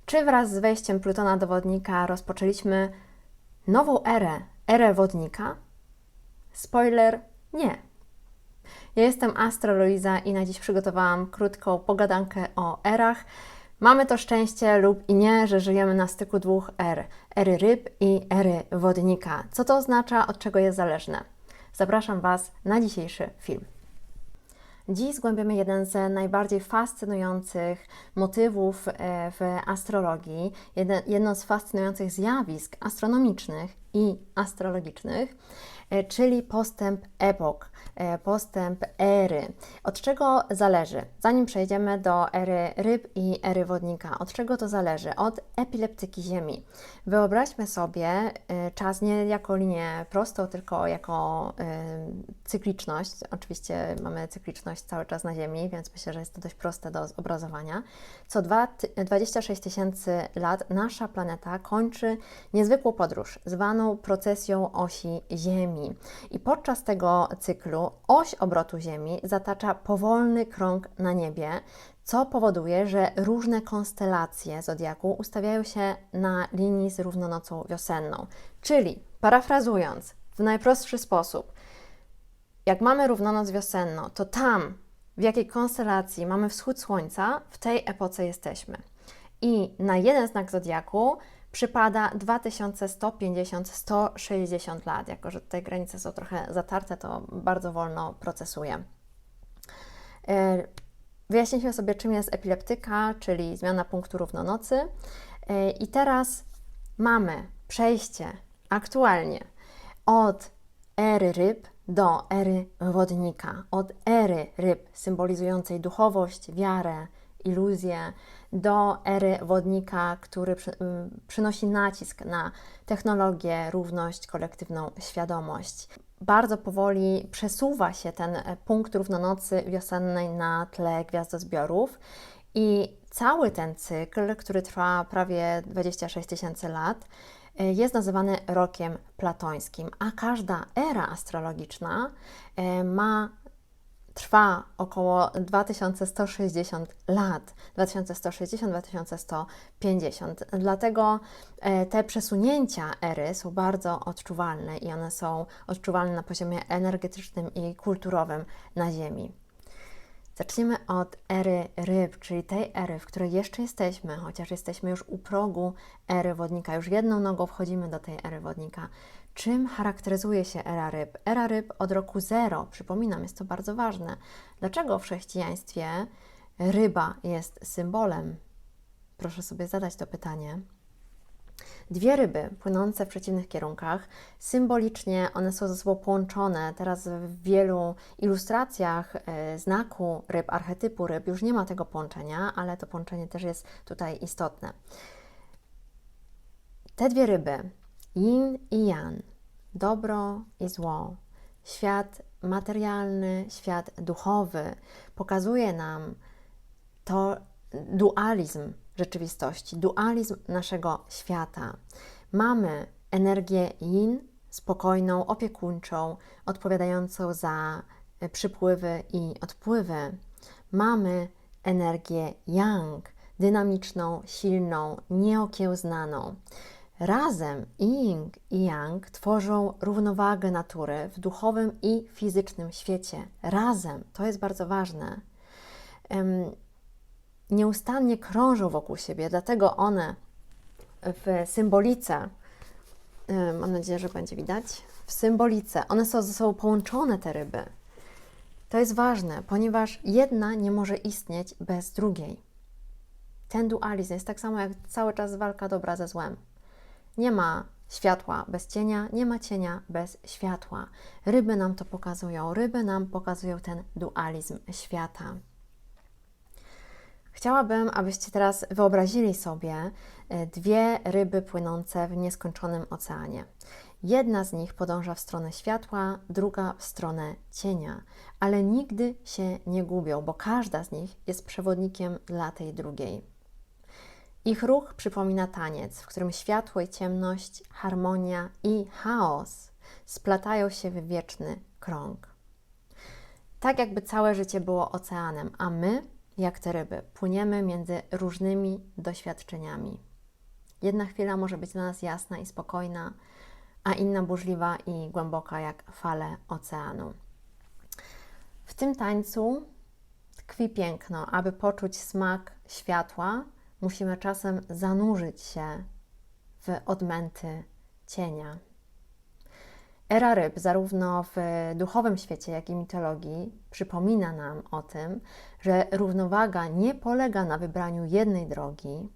Czy wraz z wejściem Plutona do Wodnika rozpoczęliśmy nową erę Wodnika? Spoiler, nie. Ja jestem Astro Luiza i na dziś przygotowałam krótką pogadankę o erach. Mamy to szczęście lub i nie, że żyjemy na styku dwóch er. Ery ryb i ery wodnika. Co to oznacza, od czego jest zależne? Zapraszam Was na dzisiejszy film. Dziś zgłębimy jeden z najbardziej fascynujących motywów w astrologii, jedno z fascynujących zjawisk astronomicznych i astrologicznych, czyli postęp epok, postęp ery. Od czego zależy? Zanim przejdziemy do ery ryb i ery wodnika, od czego to zależy? Od epileptyki Ziemi. Wyobraźmy sobie czas nie jako linię prostą, tylko jako cykliczność. Oczywiście mamy cykliczność cały czas na Ziemi, więc myślę, że jest to dość proste do zobrazowania. Co 26 tysięcy lat nasza planeta kończy niezwykłą podróż, zwaną procesją osi Ziemi. I podczas tego cyklu oś obrotu Ziemi zatacza powolny krąg na niebie, co powoduje, że różne konstelacje zodiaku ustawiają się na linii z równonocą wiosenną. Czyli, parafrazując w najprostszy sposób, jak mamy równonoc wiosenną, to tam, w jakiej konstelacji mamy wschód Słońca, w tej epoce jesteśmy. I na jeden znak zodiaku przypada 2150-160 lat. Jako że tutaj granice są trochę zatarte, to bardzo wolno procesuję. Wyjaśnijmy sobie, czym jest epileptyka, czyli zmiana punktu równonocy. I teraz mamy przejście aktualnie od ery ryb do ery wodnika. Od ery ryb symbolizującej duchowość, wiarę, iluzję, do ery wodnika, który przynosi nacisk na technologię, równość, kolektywną świadomość. Bardzo powoli przesuwa się ten punkt równonocy wiosennej na tle gwiazdozbiorów i cały ten cykl, który trwa prawie 26 tysięcy lat, jest nazywany rokiem platońskim, a każda era astrologiczna trwa około 2160 lat, 2160-2150. Dlatego te przesunięcia ery są bardzo odczuwalne i one są odczuwalne na poziomie energetycznym i kulturowym na Ziemi. Zacznijmy od ery ryb, czyli tej ery, w której jeszcze jesteśmy, chociaż jesteśmy już u progu ery wodnika, już jedną nogą wchodzimy do tej ery wodnika. Czym charakteryzuje się era ryb? Era ryb od roku 0, przypominam, jest to bardzo ważne. Dlaczego w chrześcijaństwie ryba jest symbolem? Proszę sobie zadać to pytanie. Dwie ryby płynące w przeciwnych kierunkach, symbolicznie one są ze sobą połączone. Teraz w wielu ilustracjach znaku ryb, archetypu ryb już nie ma tego połączenia, ale to połączenie też jest tutaj istotne. Te dwie ryby, yin i yang, dobro i zło, świat materialny, świat duchowy, pokazuje nam to dualizm rzeczywistości, dualizm naszego świata. Mamy energię yin, spokojną, opiekuńczą, odpowiadającą za przypływy i odpływy. Mamy energię yang, dynamiczną, silną, nieokiełznaną. Razem yin i yang tworzą równowagę natury w duchowym i fizycznym świecie. Razem, to jest bardzo ważne. Nieustannie krążą wokół siebie, dlatego one w symbolice, mam nadzieję, że będzie widać, w symbolice, one są ze sobą połączone, te ryby. To jest ważne, ponieważ jedna nie może istnieć bez drugiej. Ten dualizm jest tak samo jak cały czas walka dobra ze złem. Nie ma światła bez cienia, nie ma cienia bez światła. Ryby nam to pokazują, ryby nam pokazują ten dualizm świata. Chciałabym, abyście teraz wyobrazili sobie dwie ryby płynące w nieskończonym oceanie. Jedna z nich podąża w stronę światła, druga w stronę cienia, ale nigdy się nie gubią, bo każda z nich jest przewodnikiem dla tej drugiej. Ich ruch przypomina taniec, w którym światło i ciemność, harmonia i chaos splatają się w wieczny krąg. Tak jakby całe życie było oceanem, a my jak te ryby. Płyniemy między różnymi doświadczeniami. Jedna chwila może być dla nas jasna i spokojna, a inna burzliwa i głęboka jak fale oceanu. W tym tańcu tkwi piękno. Aby poczuć smak światła, musimy czasem zanurzyć się w odmęty cienia. Era ryb, zarówno w duchowym świecie, jak i mitologii, przypomina nam o tym, że równowaga nie polega na wybraniu jednej drogi,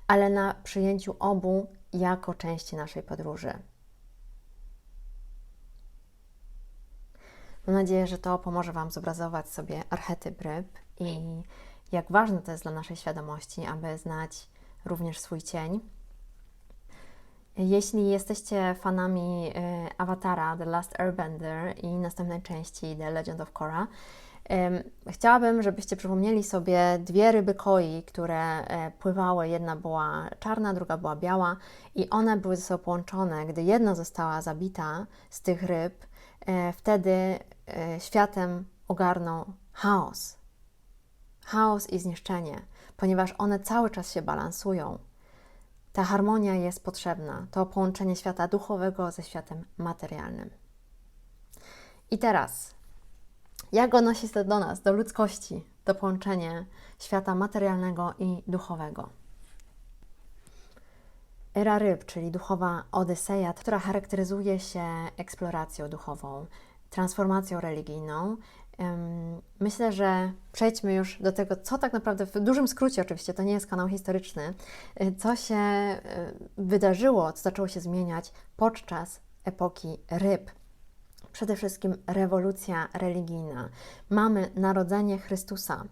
ale na przyjęciu obu jako części naszej podróży. Mam nadzieję, że to pomoże Wam zobrazować sobie archetyp ryb i jak ważne to jest dla naszej świadomości, aby znać również swój cień. Jeśli jesteście fanami Awatara, The Last Airbender i następnej części The Legend of Korra, chciałabym, żebyście przypomnieli sobie dwie ryby koi, które pływały. Jedna była czarna, druga była biała i one były ze sobą połączone. Gdy jedna została zabita z tych ryb, wtedy światem ogarnął chaos. Chaos i zniszczenie, ponieważ one cały czas się balansują. Ta harmonia jest potrzebna, to połączenie świata duchowego ze światem materialnym. I teraz, jak odnosi się do nas, do ludzkości, to połączenie świata materialnego i duchowego? Era ryb, czyli duchowa Odyseja, która charakteryzuje się eksploracją duchową, transformacją religijną. Myślę, że przejdźmy już do tego, co tak naprawdę, w dużym skrócie oczywiście, to nie jest kanał historyczny, co się wydarzyło, co zaczęło się zmieniać podczas epoki ryb. Przede wszystkim rewolucja religijna. Mamy narodzenie Chrystusa.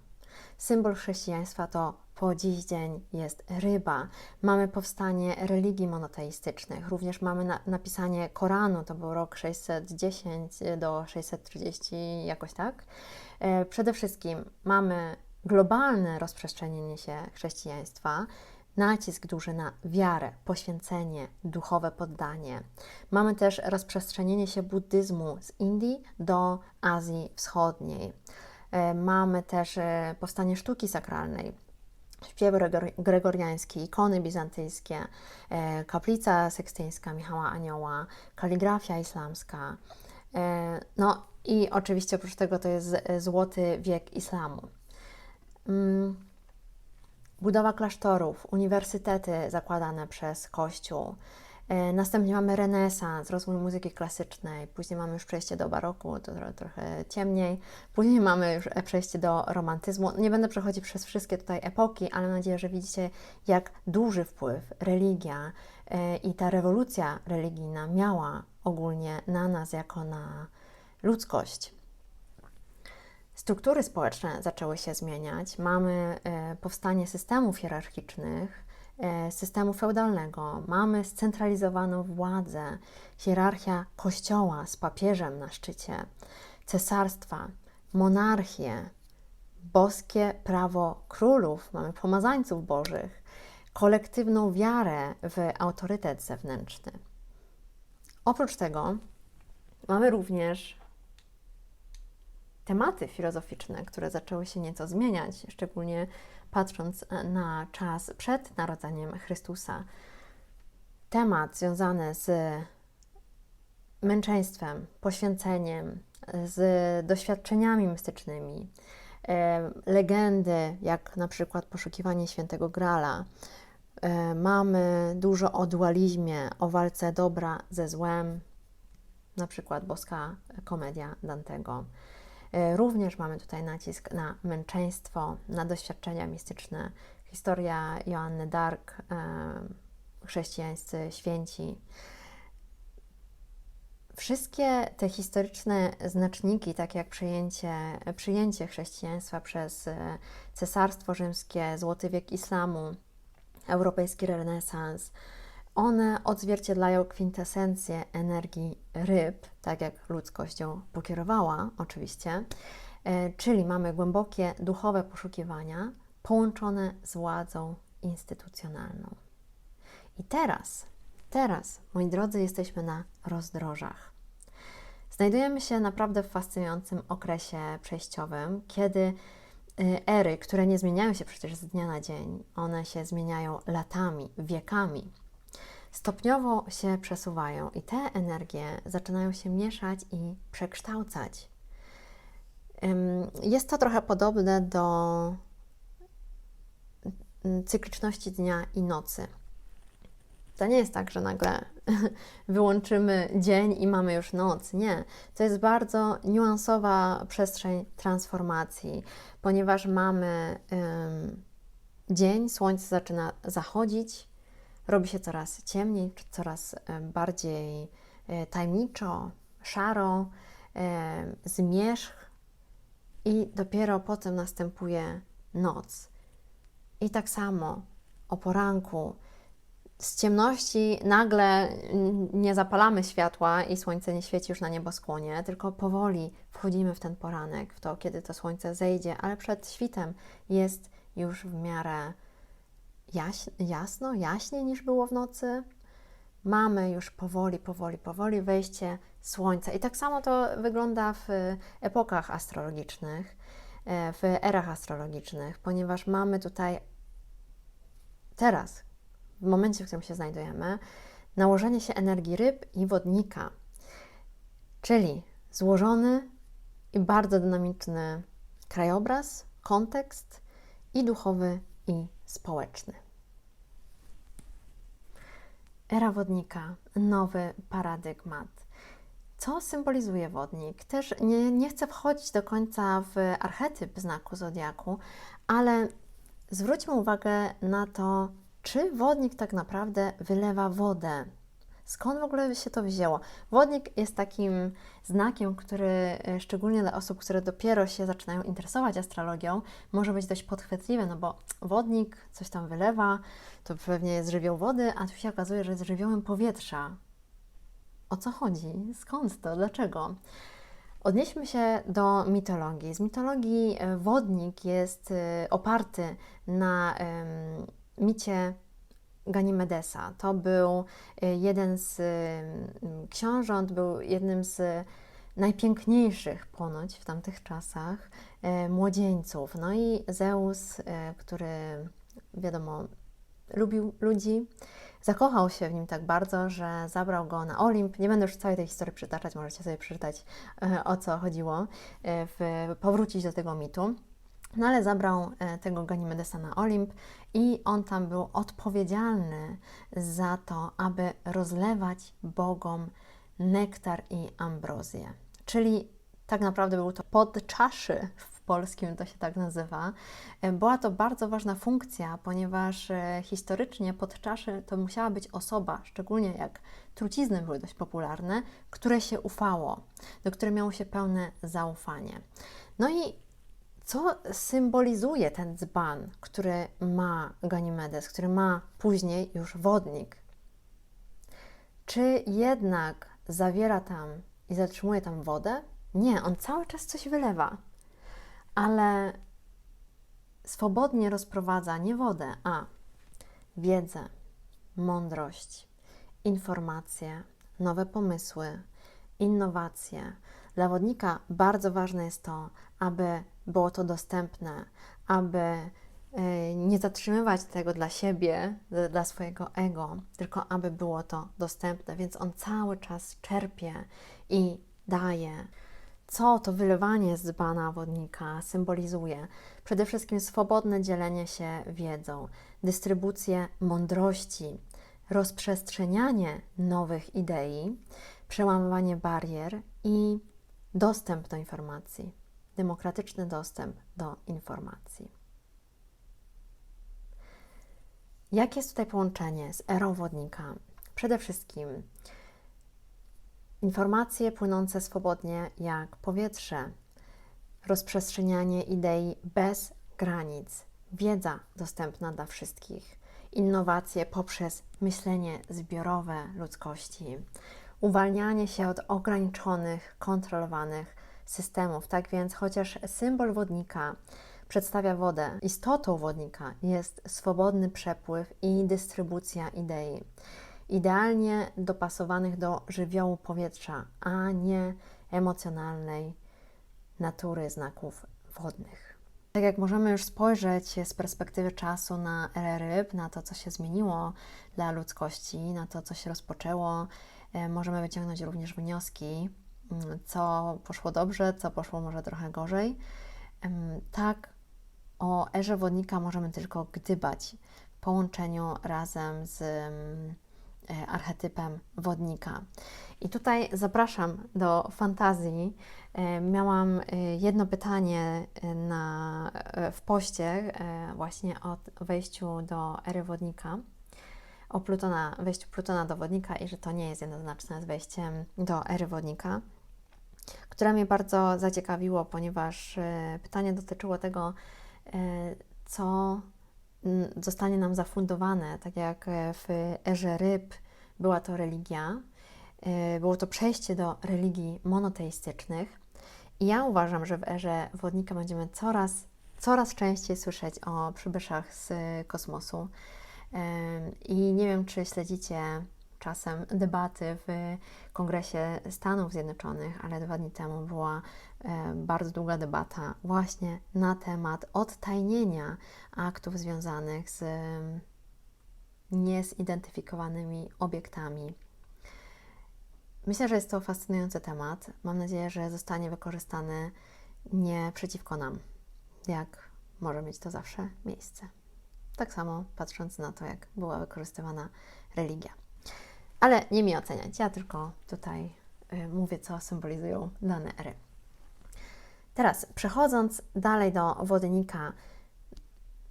Symbol chrześcijaństwa to po dziś dzień jest ryba. Mamy powstanie religii monoteistycznych. Również mamy napisanie Koranu, to był rok 610 do 630, jakoś tak. Przede wszystkim mamy globalne rozprzestrzenienie się chrześcijaństwa, nacisk duży na wiarę, poświęcenie, duchowe poddanie. Mamy też rozprzestrzenienie się buddyzmu z Indii do Azji Wschodniej. Mamy też powstanie sztuki sakralnej, śpiew gregoriański, ikony bizantyjskie, kaplica sekstyńska Michała Anioła, kaligrafia islamska. No i oczywiście oprócz tego to jest złoty wiek islamu. Budowa klasztorów, uniwersytety zakładane przez Kościół. Następnie mamy renesans, rozwój muzyki klasycznej, później mamy już przejście do baroku, to trochę ciemniej, później mamy już przejście do romantyzmu. Nie będę przechodzić przez wszystkie tutaj epoki, ale mam nadzieję, że widzicie, jak duży wpływ religia i ta rewolucja religijna miała ogólnie na nas jako na ludzkość. Struktury społeczne zaczęły się zmieniać. Mamy powstanie systemów hierarchicznych, systemu feudalnego, mamy scentralizowaną władzę, hierarchia kościoła z papieżem na szczycie, cesarstwa, monarchię, boskie prawo królów, mamy pomazańców bożych, kolektywną wiarę w autorytet zewnętrzny. Oprócz tego mamy również tematy filozoficzne, które zaczęły się nieco zmieniać, szczególnie patrząc na czas przed narodzeniem Chrystusa. Temat związany z męczeństwem, poświęceniem, z doświadczeniami mistycznymi, legendy, jak na przykład poszukiwanie świętego Grala. Mamy dużo o dualizmie, o walce dobra ze złem, na przykład boska komedia Dantego. Również mamy tutaj nacisk na męczeństwo, na doświadczenia mistyczne. Historia Joanny d'Arc, chrześcijańscy święci. Wszystkie te historyczne znaczniki, takie jak przyjęcie chrześcijaństwa przez Cesarstwo Rzymskie, Złoty wiek islamu, europejski renesans, one odzwierciedlają kwintesencję energii ryb, tak jak ludzkość ją pokierowała oczywiście, czyli mamy głębokie duchowe poszukiwania połączone z władzą instytucjonalną. I teraz, moi drodzy, jesteśmy na rozdrożach. Znajdujemy się naprawdę w fascynującym okresie przejściowym, kiedy ery, które nie zmieniają się przecież z dnia na dzień, one się zmieniają latami, wiekami, stopniowo się przesuwają i te energie zaczynają się mieszać i przekształcać. Jest to trochę podobne do cykliczności dnia i nocy. To nie jest tak, że nagle wyłączymy dzień i mamy już noc. Nie. To jest bardzo niuansowa przestrzeń transformacji, ponieważ mamy dzień, słońce zaczyna zachodzić, robi się coraz ciemniej, coraz bardziej tajemniczo, szaro, zmierzch i dopiero potem następuje noc. I tak samo o poranku z ciemności nagle nie zapalamy światła i słońce nie świeci już na nieboskłonie, tylko powoli wchodzimy w ten poranek, w to, kiedy to słońce zejdzie, ale przed świtem jest już w miarę jasno, jaśniej niż było w nocy. Mamy już powoli wejście słońca. I tak samo to wygląda w epokach astrologicznych, w erach astrologicznych, ponieważ mamy tutaj teraz, w momencie, w którym się znajdujemy, nałożenie się energii ryb i wodnika, czyli złożony i bardzo dynamiczny krajobraz, kontekst i duchowy, i społeczny. Era wodnika, nowy paradygmat. Co symbolizuje wodnik? Też nie chcę wchodzić do końca w archetyp znaku zodiaku, ale zwróćmy uwagę na to, czy wodnik tak naprawdę wylewa wodę. Skąd w ogóle by się to wzięło? Wodnik jest takim znakiem, który szczególnie dla osób, które dopiero się zaczynają interesować astrologią, może być dość podchwytliwy, no bo wodnik coś tam wylewa, to pewnie jest żywioł wody, a tu się okazuje, że jest żywiołem powietrza. O co chodzi? Skąd to? Dlaczego? Odnieśmy się do mitologii. Z mitologii wodnik jest oparty na micie Ganimedesa. To był jeden z książąt, był jednym z najpiękniejszych ponoć w tamtych czasach młodzieńców. No i Zeus, który wiadomo lubił ludzi, zakochał się w nim tak bardzo, że zabrał go na Olimp. Nie będę już całej tej historii przytaczać, możecie sobie przeczytać, o co chodziło, powrócić do tego mitu. No ale zabrał tego Ganimedesa na Olimp i on tam był odpowiedzialny za to, aby rozlewać bogom nektar i ambrozję. Czyli tak naprawdę był to podczaszy, w polskim to się tak nazywa. Była to bardzo ważna funkcja, ponieważ historycznie podczaszy to musiała być osoba, szczególnie jak trucizny były dość popularne, które się ufało, do której miało się pełne zaufanie. No i co symbolizuje ten dzban, który ma Ganimedes, który ma później już wodnik? Czy jednak zawiera tam i zatrzymuje tam wodę? Nie, on cały czas coś wylewa, ale swobodnie rozprowadza nie wodę, a wiedzę, mądrość, informacje, nowe pomysły, innowacje. Dla wodnika bardzo ważne jest to, aby było to dostępne, aby nie zatrzymywać tego dla siebie, dla swojego ego, tylko aby było to dostępne, więc on cały czas czerpie i daje. Co to wylewanie z dzbana wodnika symbolizuje? Przede wszystkim swobodne dzielenie się wiedzą, dystrybucję mądrości, rozprzestrzenianie nowych idei, przełamywanie barier i dostęp do informacji, demokratyczny dostęp do informacji. Jakie jest tutaj połączenie z erą wodnika? Przede wszystkim informacje płynące swobodnie jak powietrze, rozprzestrzenianie idei bez granic, wiedza dostępna dla wszystkich, innowacje poprzez myślenie zbiorowe ludzkości, uwalnianie się od ograniczonych, kontrolowanych systemów. Tak więc, chociaż symbol wodnika przedstawia wodę, istotą wodnika jest swobodny przepływ i dystrybucja idei, idealnie dopasowanych do żywiołu powietrza, a nie emocjonalnej natury znaków wodnych. Tak jak możemy już spojrzeć z perspektywy czasu na erę ryb, na to, co się zmieniło dla ludzkości, na to, co się rozpoczęło, możemy wyciągnąć również wnioski, co poszło dobrze, co poszło może trochę gorzej. Tak, o erze wodnika możemy tylko gdybać w połączeniu razem z archetypem wodnika. I tutaj zapraszam do fantazji. Miałam jedno pytanie w poście właśnie o wejściu do ery wodnika, o wejściu Plutona do wodnika i że to nie jest jednoznaczne z wejściem do ery wodnika, które mnie bardzo zaciekawiło, ponieważ pytanie dotyczyło tego, co zostanie nam zafundowane, tak jak w erze ryb była to religia, było to przejście do religii monoteistycznych. I ja uważam, że w erze wodnika będziemy coraz częściej słyszeć o przybyszach z kosmosu. I nie wiem, czy śledzicie czasem debaty w Kongresie Stanów Zjednoczonych, ale 2 dni temu była bardzo długa debata właśnie na temat odtajnienia aktów związanych z niezidentyfikowanymi obiektami. Myślę, że jest to fascynujący temat. Mam nadzieję, że zostanie wykorzystany nie przeciwko nam, jak może mieć to zawsze miejsce. Tak samo patrząc na to, jak była wykorzystywana religia. Ale nie mi oceniać, ja tylko tutaj mówię, co symbolizują dane ery. Teraz, przechodząc dalej do wodnika,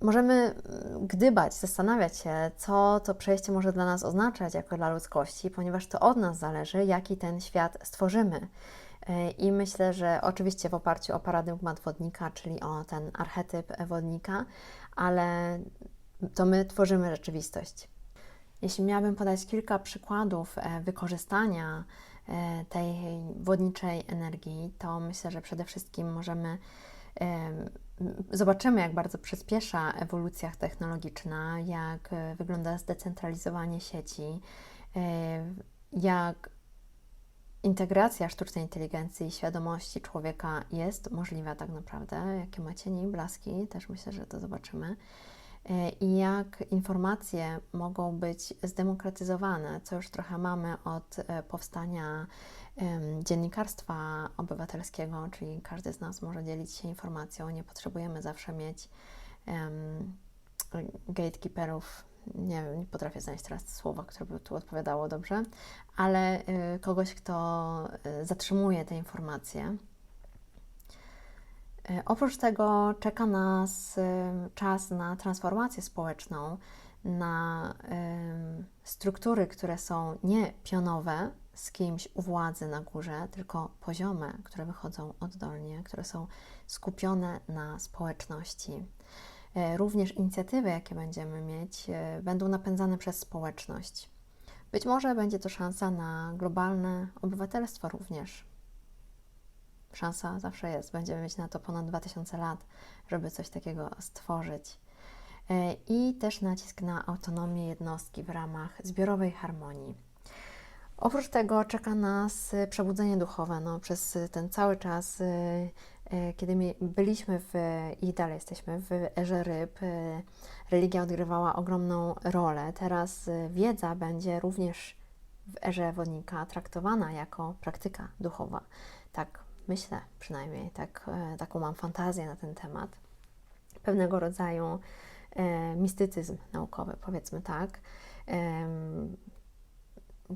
możemy gdybać, zastanawiać się, co to przejście może dla nas oznaczać jako dla ludzkości, ponieważ to od nas zależy, jaki ten świat stworzymy. I myślę, że oczywiście w oparciu o paradygmat wodnika, czyli o ten archetyp wodnika, ale to my tworzymy rzeczywistość. Jeśli miałabym podać kilka przykładów wykorzystania tej wodniczej energii, to myślę, że przede wszystkim zobaczymy, jak bardzo przyspiesza ewolucja technologiczna, jak wygląda zdecentralizowanie sieci, jak integracja sztucznej inteligencji i świadomości człowieka jest możliwa tak naprawdę, jakie ma cienie i blaski, też myślę, że to zobaczymy. I jak informacje mogą być zdemokratyzowane, co już trochę mamy od powstania dziennikarstwa obywatelskiego, czyli każdy z nas może dzielić się informacją, nie potrzebujemy zawsze mieć gatekeeperów, nie potrafię znaleźć teraz słowa, które by tu odpowiadało dobrze, ale kogoś, kto zatrzymuje te informacje. Oprócz tego czeka nas czas na transformację społeczną, na struktury, które są nie pionowe z kimś u władzy na górze, tylko poziome, które wychodzą oddolnie, które są skupione na społeczności. Również inicjatywy, jakie będziemy mieć, będą napędzane przez społeczność. Być może będzie to szansa na globalne obywatelstwo również. Szansa zawsze jest. Będziemy mieć na to ponad 2000 lat, żeby coś takiego stworzyć. I też nacisk na autonomię jednostki w ramach zbiorowej harmonii. Oprócz tego czeka nas przebudzenie duchowe. No, przez ten cały czas, kiedy byliśmy i dalej jesteśmy w erze ryb, religia odgrywała ogromną rolę. Teraz wiedza będzie również w erze wodnika traktowana jako praktyka duchowa. Tak myślę przynajmniej, taką mam fantazję na ten temat. Pewnego rodzaju mistycyzm naukowy, powiedzmy tak,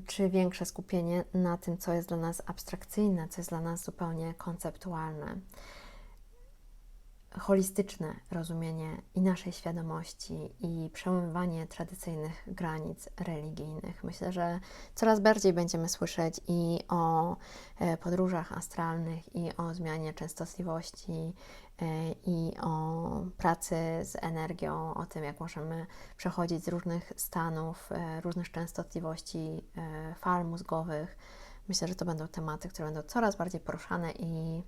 czy większe skupienie na tym, co jest dla nas abstrakcyjne, co jest dla nas zupełnie konceptualne. Holistyczne rozumienie i naszej świadomości i przełamywanie tradycyjnych granic religijnych. Myślę, że coraz bardziej będziemy słyszeć i o podróżach astralnych, i o zmianie częstotliwości, i o pracy z energią, o tym, jak możemy przechodzić z różnych stanów, różnych częstotliwości fal mózgowych. Myślę, że to będą tematy, które będą coraz bardziej poruszane i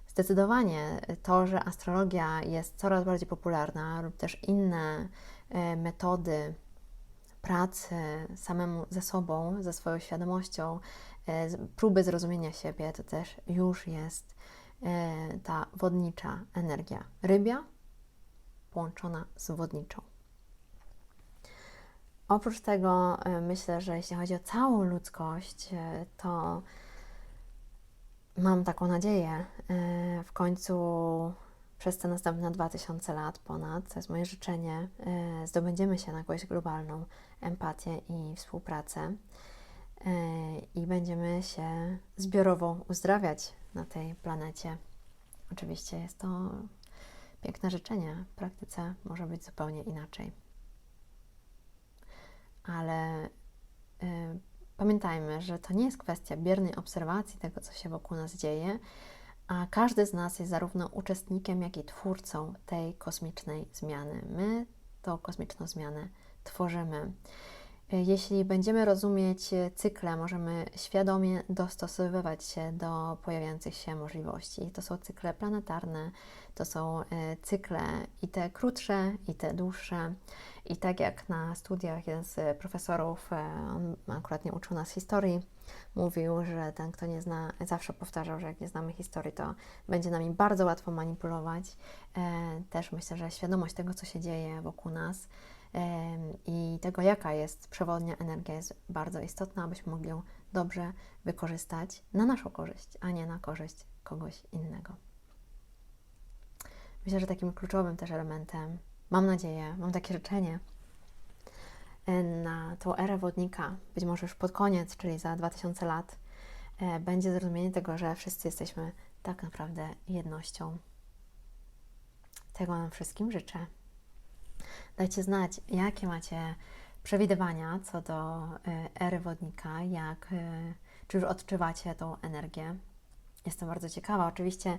zdecydowanie to, że astrologia jest coraz bardziej popularna lub też inne metody pracy samemu ze sobą, ze swoją świadomością, próby zrozumienia siebie, to też już jest ta wodnicza energia rybia połączona z wodniczą. Oprócz tego myślę, że jeśli chodzi o całą ludzkość, to mam taką nadzieję, w końcu przez te następne 2000 lat ponad, to jest moje życzenie, zdobędziemy się na jakąś globalną empatię i współpracę i będziemy się zbiorowo uzdrawiać na tej planecie. Oczywiście jest to piękne życzenie, w praktyce może być zupełnie inaczej. Ale pamiętajmy, że to nie jest kwestia biernej obserwacji tego, co się wokół nas dzieje, a każdy z nas jest zarówno uczestnikiem, jak i twórcą tej kosmicznej zmiany. My tą kosmiczną zmianę tworzymy. Jeśli będziemy rozumieć cykle, możemy świadomie dostosowywać się do pojawiających się możliwości. To są cykle planetarne, to są cykle i te krótsze, i te dłuższe. I tak jak na studiach jeden z profesorów, on akurat nie uczył nas historii, mówił, że ten, kto nie zna, zawsze powtarzał, że jak nie znamy historii, to będzie nami bardzo łatwo manipulować. Też myślę, że świadomość tego, co się dzieje wokół nas, i tego, jaka jest przewodnia energia, jest bardzo istotna, abyśmy mogli ją dobrze wykorzystać na naszą korzyść, a nie na korzyść kogoś innego. Myślę, że takim kluczowym też elementem, mam nadzieję, mam takie życzenie na tą erę wodnika, być może już pod koniec, czyli za 2000 lat, będzie zrozumienie tego, że wszyscy jesteśmy tak naprawdę jednością. Tego nam wszystkim życzę. Dajcie znać, jakie macie przewidywania co do ery wodnika, czy już odczuwacie tą energię. Jestem bardzo ciekawa. Oczywiście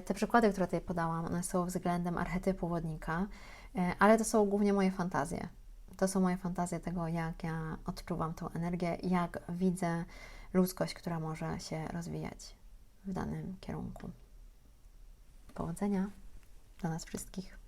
te przykłady, które tutaj podałam, one są względem archetypu wodnika, ale to są głównie moje fantazje. To są moje fantazje tego, jak ja odczuwam tą energię, jak widzę ludzkość, która może się rozwijać w danym kierunku. Powodzenia dla nas wszystkich.